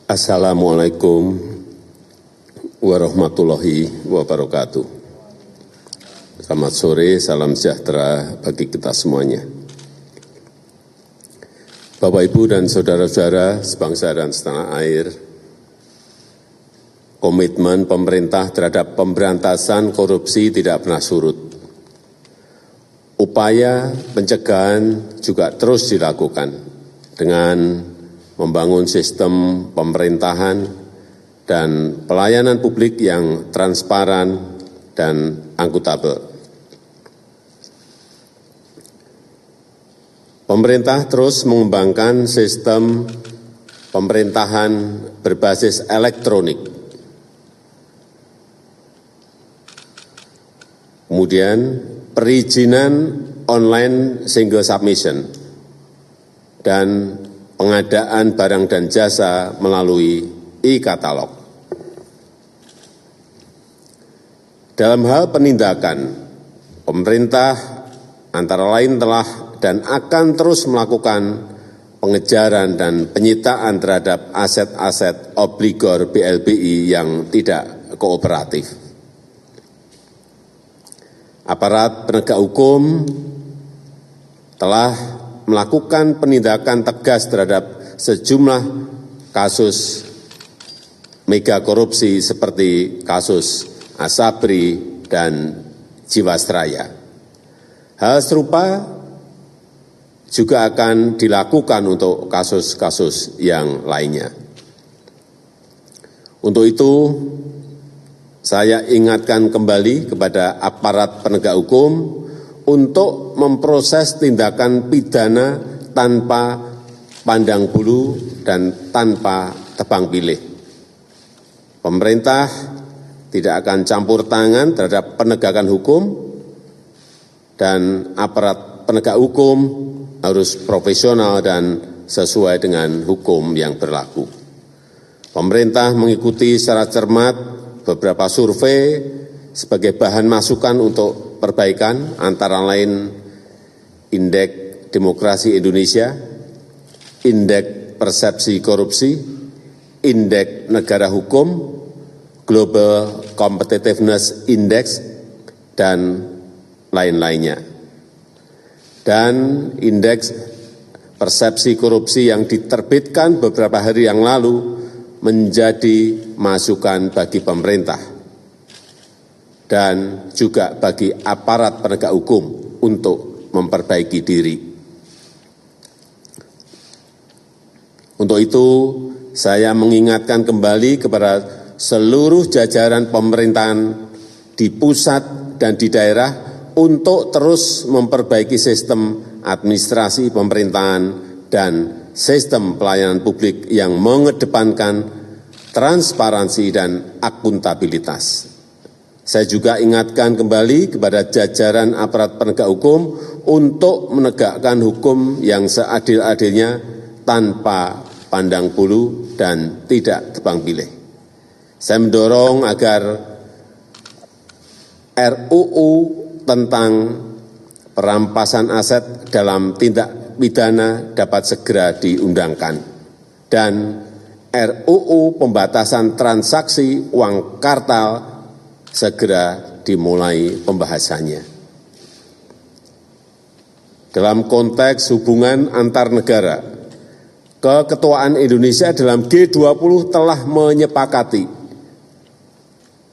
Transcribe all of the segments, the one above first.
Assalamualaikum warahmatullahi wabarakatuh. Selamat sore, salam sejahtera bagi kita semuanya. Bapak, Ibu, dan saudara-saudara sebangsa dan setanah air, komitmen pemerintah terhadap pemberantasan korupsi tidak pernah surut. Upaya pencegahan juga terus dilakukan dengan membangun sistem pemerintahan dan pelayanan publik yang transparan dan akuntabel. Pemerintah terus mengembangkan sistem pemerintahan berbasis elektronik. Kemudian perizinan online single submission dan pengadaan barang dan jasa melalui e-katalog. Dalam hal penindakan, pemerintah antara lain telah dan akan terus melakukan pengejaran dan penyitaan terhadap aset-aset obligor BLBI yang tidak kooperatif. Aparat penegak hukum telah melakukan penindakan tegas terhadap sejumlah kasus mega korupsi seperti kasus Asabri dan Jiwasraya. Hal serupa juga akan dilakukan untuk kasus-kasus yang lainnya. Untuk itu, saya ingatkan kembali kepada aparat penegak hukum untuk memproses tindakan pidana tanpa pandang bulu dan tanpa tebang pilih. Pemerintah tidak akan campur tangan terhadap penegakan hukum, dan aparat penegak hukum harus profesional dan sesuai dengan hukum yang berlaku. Pemerintah mengikuti secara cermat beberapa survei sebagai bahan masukan untuk perbaikan, antara lain Indeks Demokrasi Indonesia, Indeks Persepsi Korupsi, Indeks Negara Hukum, Global Competitiveness Index, dan lain-lainnya. Dan Indeks Persepsi Korupsi yang diterbitkan beberapa hari yang lalu menjadi masukan bagi pemerintah dan juga bagi aparat penegak hukum untuk memperbaiki diri. Untuk itu, saya mengingatkan kembali kepada seluruh jajaran pemerintahan di pusat dan di daerah untuk terus memperbaiki sistem administrasi pemerintahan dan sistem pelayanan publik yang mengedepankan transparansi dan akuntabilitas. Saya juga ingatkan kembali kepada jajaran aparat penegak hukum untuk menegakkan hukum yang seadil-adilnya tanpa pandang bulu dan tidak tebang pilih. Saya mendorong agar RUU tentang perampasan aset dalam tindak pidana dapat segera diundangkan, dan RUU pembatasan transaksi uang kartal segera dimulai pembahasannya. Dalam konteks hubungan antar negara, keketuaan Indonesia dalam G20 telah menyepakati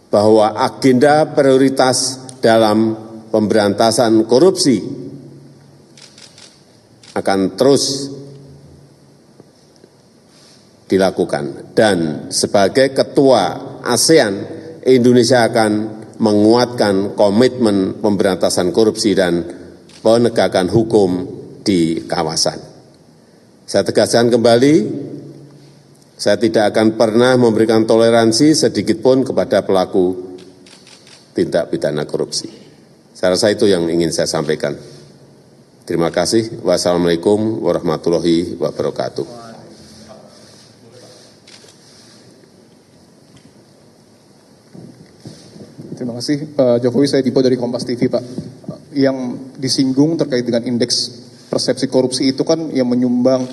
bahwa agenda prioritas dalam pemberantasan korupsi akan terus dilakukan. Dan sebagai ketua ASEAN, Indonesia akan menguatkan komitmen pemberantasan korupsi dan penegakan hukum di kawasan. Saya tegaskan kembali, saya tidak akan pernah memberikan toleransi sedikitpun kepada pelaku tindak pidana korupsi. Saya rasa itu yang ingin saya sampaikan. Terima kasih. Wassalamualaikum warahmatullahi wabarakatuh. Terima kasih Pak Jokowi. Saya Dipo dari Kompas TV, Pak. Yang disinggung terkait dengan indeks persepsi korupsi itu kan yang menyumbang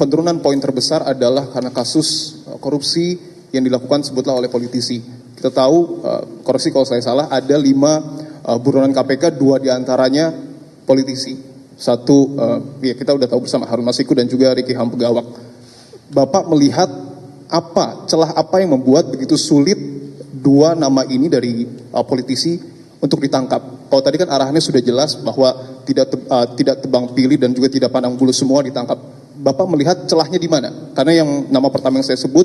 penurunan poin terbesar adalah karena kasus korupsi yang dilakukan sebutlah oleh politisi. Kita tahu, koreksi kalau saya salah, ada 5 buronan KPK, 2 diantaranya politisi. Satu, ya kita udah tahu bersama, Harun Masiku dan juga Riki Hampegawak. Bapak melihat celah apa yang membuat begitu sulit 2 nama ini dari politisi untuk ditangkap? Kalau tadi kan arahannya sudah jelas bahwa tidak tebang pilih dan juga tidak pandang bulu, semua ditangkap. Bapak melihat celahnya di mana? Karena yang nama pertama yang saya sebut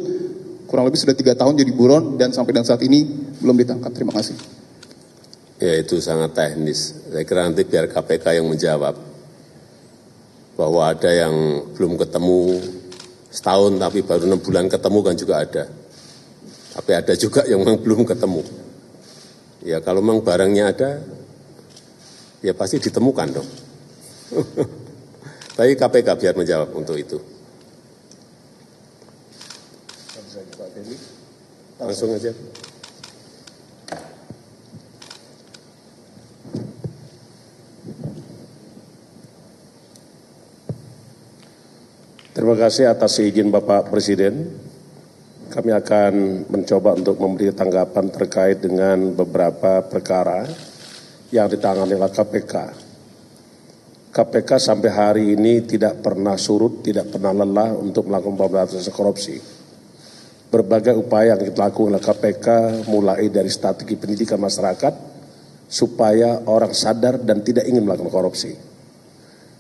kurang lebih sudah 3 tahun jadi buron dan sampai dan saat ini belum ditangkap. Terima kasih. Ya, itu sangat teknis. Saya kira nanti biar KPK yang menjawab. Bahwa ada yang belum ketemu setahun tapi baru 6 bulan ketemu kan juga ada. Tapi ada juga yang memang belum ketemu. Ya kalau memang barangnya ada, ya pasti ditemukan dong. Tapi KPK biar menjawab untuk itu. Langsung aja. Terima kasih atas izin Bapak Presiden. Kami akan mencoba untuk memberi tanggapan terkait dengan beberapa perkara yang ditangani oleh KPK. KPK sampai hari ini tidak pernah surut, tidak pernah lelah untuk melakukan pemberantasan korupsi. Berbagai upaya yang dilakukan oleh KPK mulai dari strategi pendidikan masyarakat supaya orang sadar dan tidak ingin melakukan korupsi.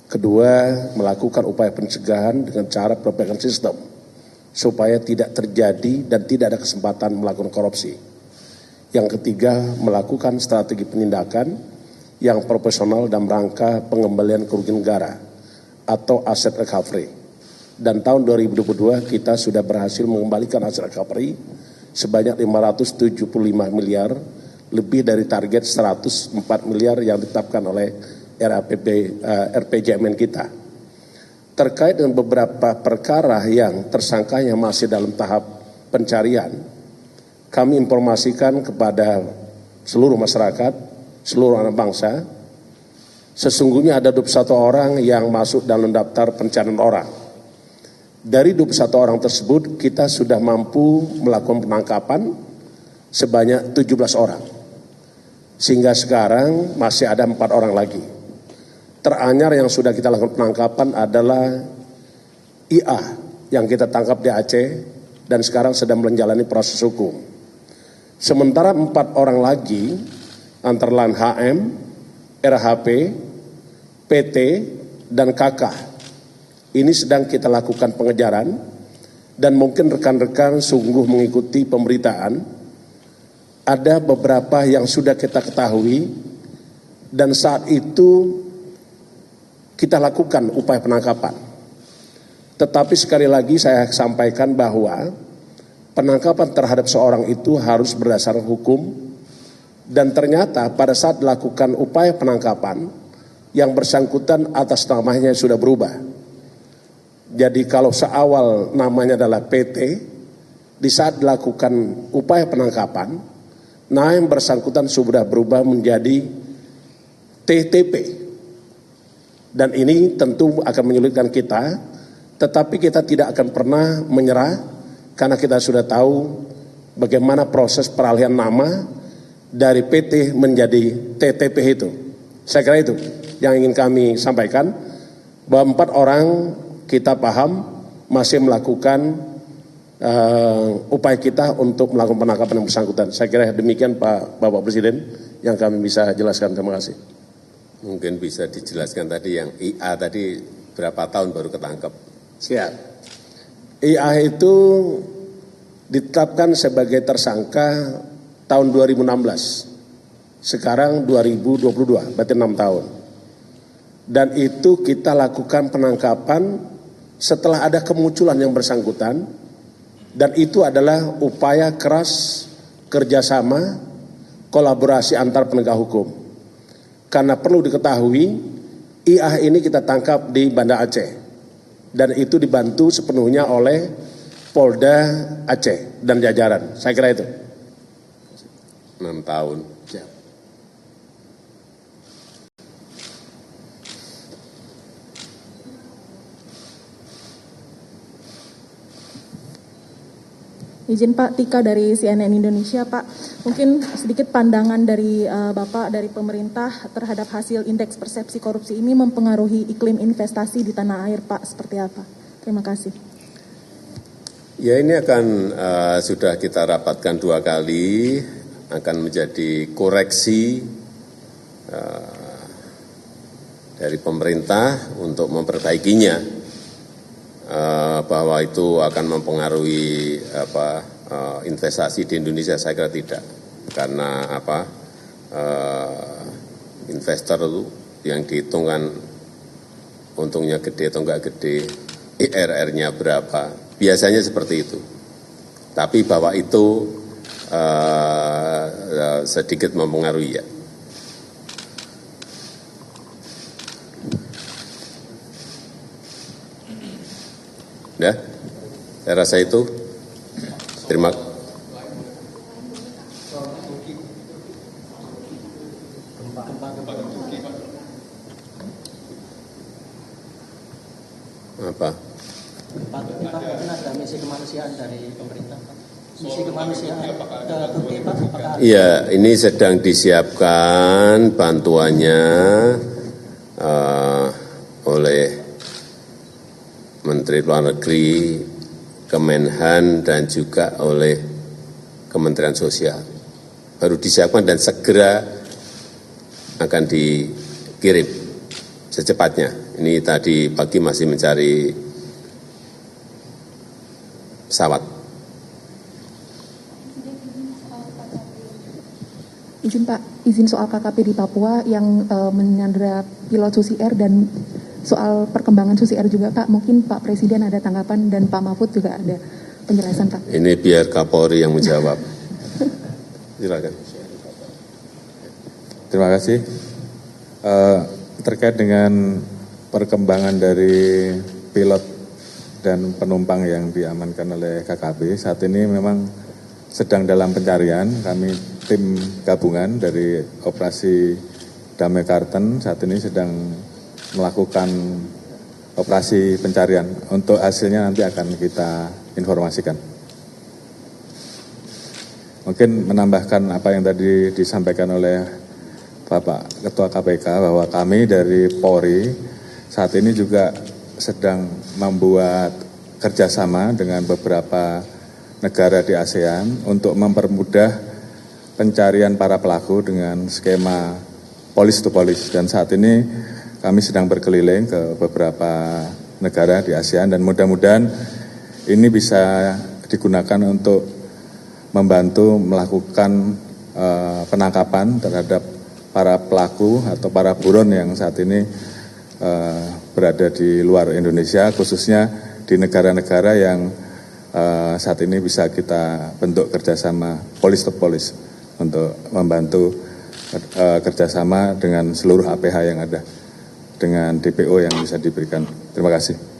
Kedua, melakukan upaya pencegahan dengan cara perbaikan sistem supaya tidak terjadi dan tidak ada kesempatan melakukan korupsi. Yang ketiga, melakukan strategi penindakan yang profesional dalam rangka pengembalian kerugian negara atau aset recovery. Dan tahun 2022 kita sudah berhasil mengembalikan aset recovery sebanyak 575 miliar, lebih dari target 104 miliar yang ditetapkan oleh RPJMN kita. Terkait dengan beberapa perkara yang tersangkanya masih dalam tahap pencarian, kami informasikan kepada seluruh masyarakat, seluruh anak bangsa, sesungguhnya ada 21 orang yang masuk dalam daftar pencarian orang. Dari 21 orang tersebut, kita sudah mampu melakukan penangkapan sebanyak 17 orang. Sehingga sekarang masih ada 4 orang lagi. Teranyar yang sudah kita lakukan penangkapan adalah IA yang kita tangkap di Aceh dan sekarang sedang menjalani proses hukum. Sementara 4 orang lagi antara lain HM, RHP, PT, dan KK. Ini sedang kita lakukan pengejaran dan mungkin rekan-rekan sungguh mengikuti pemberitaan. Ada beberapa yang sudah kita ketahui dan saat itu kita lakukan upaya penangkapan. Tetapi sekali lagi saya sampaikan bahwa penangkapan terhadap seorang itu harus berdasarkan hukum dan ternyata pada saat dilakukan upaya penangkapan yang bersangkutan atas namanya sudah berubah. Jadi kalau seawal namanya adalah PT, di saat dilakukan upaya penangkapan, nah yang bersangkutan sudah berubah menjadi TTP. Dan ini tentu akan menyulitkan kita, tetapi kita tidak akan pernah menyerah karena kita sudah tahu bagaimana proses peralihan nama dari PT menjadi TTP itu. Saya kira itu yang ingin kami sampaikan, bahwa 4 orang kita paham masih melakukan upaya kita untuk melakukan penangkapan yang bersangkutan. Saya kira demikian Bapak Presiden yang kami bisa jelaskan. Terima kasih. Mungkin bisa dijelaskan tadi yang IA tadi berapa tahun baru ketangkep? Siap. IA itu ditetapkan sebagai tersangka tahun 2016. Sekarang 2022, berarti 6 tahun. Dan itu kita lakukan penangkapan setelah ada kemunculan yang bersangkutan. Dan itu adalah upaya keras kerjasama, kolaborasi antar penegak hukum. Karena perlu diketahui, IA ini kita tangkap di Banda Aceh. Dan itu dibantu sepenuhnya oleh Polda Aceh dan jajaran. Saya kira itu. 6 tahun. Siap. Izin Pak, Tika dari CNN Indonesia. Pak, mungkin sedikit pandangan dari Bapak, dari pemerintah terhadap hasil indeks persepsi korupsi ini mempengaruhi iklim investasi di tanah air, Pak, seperti apa? Terima kasih. Ya, ini akan sudah kita rapatkan 2 kali, akan menjadi koreksi dari pemerintah untuk memperbaikinya, bahwa itu akan mempengaruhi investasi di Indonesia. Saya kira tidak, karena investor itu yang dihitung kan untungnya gede atau enggak gede, IRR-nya berapa, biasanya seperti itu. Tapi bahwa itu sedikit mempengaruhi, ya. Ya, saya rasa itu. Terima kasih. Apa? Pak, mungkin ada misi kemanusiaan dari pemerintah, Pak. Misi kemanusiaan ke Turki, Pak. Apakah... Iya, ini sedang disiapkan bantuannya oleh Menteri Luar Negeri, Kemenhan, dan juga oleh Kementerian Sosial. Baru disiapkan dan segera akan dikirim secepatnya. Ini tadi pagi masih mencari pesawat. Izin Pak, izin soal KKP di Papua yang menyandera pilot Susi Air dan soal perkembangan Susi Air juga Pak, mungkin Pak Presiden ada tanggapan dan Pak Mahfud juga ada penjelasan Pak. Ini biar Kapolri yang menjawab. Silakan. Terima kasih. Terkait dengan perkembangan dari pilot dan penumpang yang diamankan oleh KKB, saat ini memang sedang dalam pencarian. Kami tim gabungan dari operasi Damai Karten saat ini sedang melakukan operasi pencarian. Untuk hasilnya nanti akan kita informasikan. Mungkin menambahkan apa yang tadi disampaikan oleh Bapak Ketua KPK, bahwa kami dari Polri saat ini juga sedang membuat kerjasama dengan beberapa negara di ASEAN untuk mempermudah pencarian para pelaku dengan skema police to police. Dan saat ini kami sedang berkeliling ke beberapa negara di ASEAN dan mudah-mudahan ini bisa digunakan untuk membantu melakukan penangkapan terhadap para pelaku atau para buron yang saat ini berada di luar Indonesia, khususnya di negara-negara yang saat ini bisa kita bentuk kerjasama police to police untuk membantu kerjasama dengan seluruh APH yang ada, dengan DPO yang bisa diberikan. Terima kasih.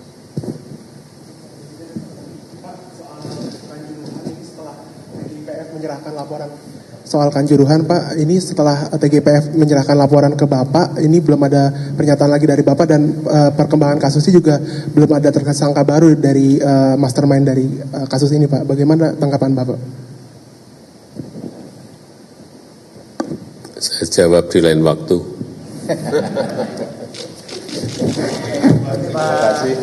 Soal Kanjuruhan, Pak, ini setelah TGPF menyerahkan laporan ke Bapak, ini belum ada pernyataan lagi dari Bapak dan perkembangan kasusnya juga belum ada tersangka baru dari mastermind dari kasus ini, Pak. Bagaimana tanggapan Bapak? Saya jawab di lain waktu. Terima kasih.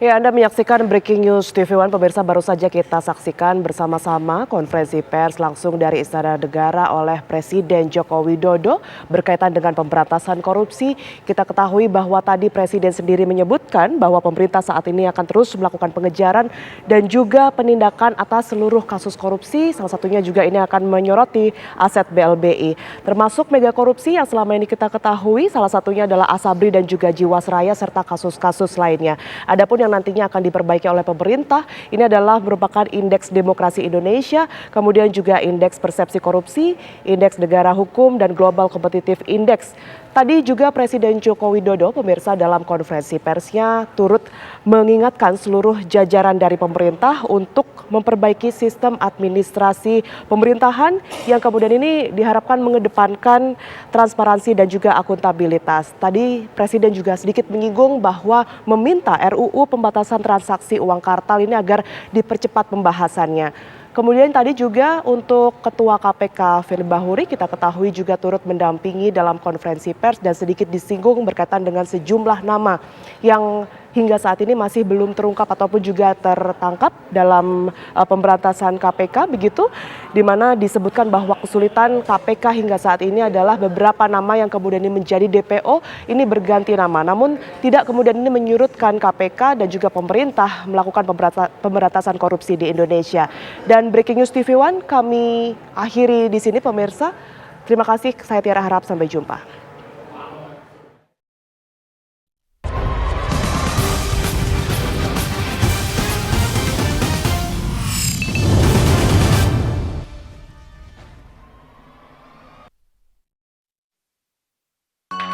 Ya, Anda menyaksikan Breaking News TV One. Pemirsa, baru saja kita saksikan bersama-sama konferensi pers langsung dari Istana Negara oleh Presiden Joko Widodo berkaitan dengan pemberantasan korupsi. Kita ketahui bahwa tadi Presiden sendiri menyebutkan bahwa pemerintah saat ini akan terus melakukan pengejaran dan juga penindakan atas seluruh kasus korupsi. Salah satunya juga ini akan menyoroti aset BLBI. Termasuk mega korupsi yang selama ini kita ketahui, salah satunya adalah Asabri dan juga Jiwasraya serta kasus-kasus lainnya. Adapun yang nantinya akan diperbaiki oleh pemerintah, ini adalah merupakan Indeks Demokrasi Indonesia, kemudian juga Indeks Persepsi Korupsi, Indeks Negara Hukum, dan Global Competitive Index. Tadi juga Presiden Joko Widodo, pemirsa, dalam konferensi persnya turut mengingatkan seluruh jajaran dari pemerintah untuk memperbaiki sistem administrasi pemerintahan yang kemudian ini diharapkan mengedepankan transparansi dan juga akuntabilitas. Tadi Presiden juga sedikit menyinggung bahwa meminta RUU pembatasan transaksi uang kartal ini agar dipercepat pembahasannya. Kemudian tadi juga untuk Ketua KPK Firly Bahuri kita ketahui juga turut mendampingi dalam konferensi pers dan sedikit disinggung berkaitan dengan sejumlah nama yang hingga saat ini masih belum terungkap ataupun juga tertangkap dalam pemberantasan KPK begitu, di mana disebutkan bahwa kesulitan KPK hingga saat ini adalah beberapa nama yang kemudian ini menjadi DPO ini berganti nama, namun tidak kemudian ini menyurutkan KPK dan juga pemerintah melakukan pemberantasan korupsi di Indonesia. Dan Breaking News TV One kami akhiri di sini pemirsa. Terima kasih, saya Tiara, harap sampai jumpa.